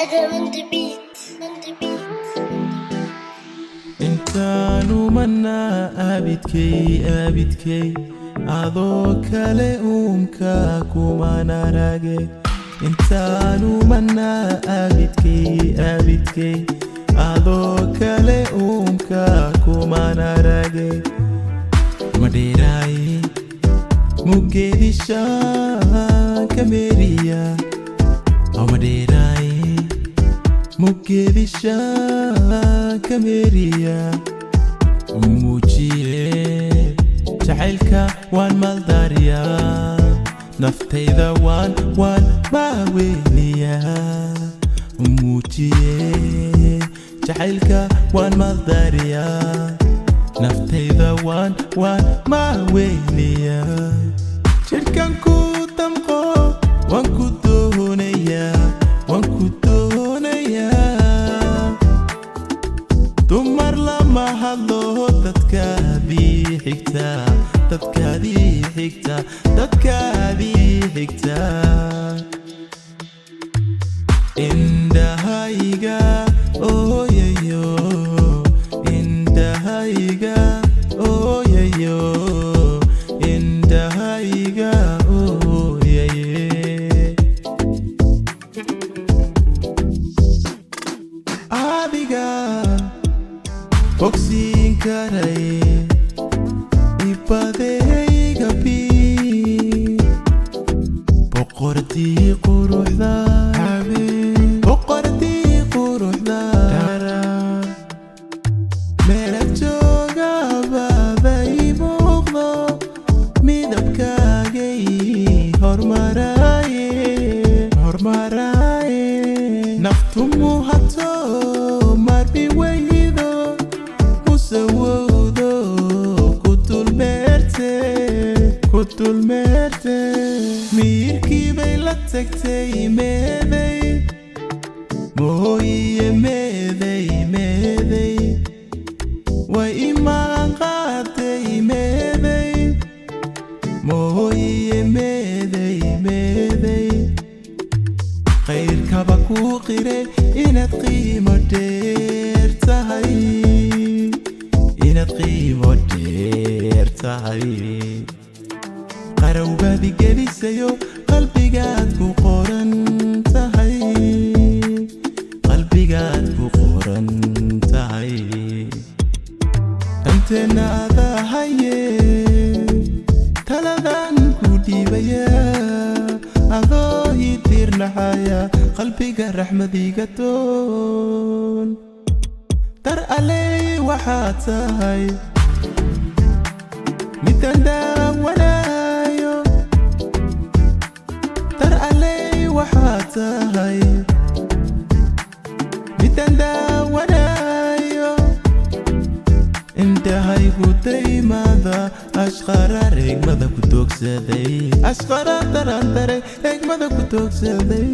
Adam on the beat, on the beat. intaanu manaa abidkay adoo kale uumka kumana rage intaanu manaa abidkay adoo kale uumka kumana rage madheeraaye mugeedisha kameriya madheeraaye mugeedisha kameriya muujiye jacaylka waan maldariya naftayda waan maaweliya muujiye jacaylka waan maldariya naftayda waan maaweliya jirkan ku damqo waan ku doonaya dumar lama hadlo dadkaadii xigta indhahayga ooyayo indhahayga ooyaye adiga bogsiin karaye ibadeyga bi boqortii quruxda meelad jooga baday muuqdo midabkaagay hormaraaye naftu muuhato marbi weydo musawowdo ku dulmeerte miirkii bay la tagtay meeday mooyiye meeday way imaan qaatay meeday mooyiye meeday khayrkaba kuu qire inaad qiimo dheer tahay qarowbaadi gelisayo qalbigaad ku qoran tahay anteena adahaye taladan ku dhiibaya adoo ii tiirnaxaya qalbiga raxmadiga doon dar aley waxaad tahay midaan daawanayo dar aley waxaad tahay midaan daawanayo indhahaygu daymada ashqaraar egmada ku toogsaday ashqaraar darandare egmada ku toogsaday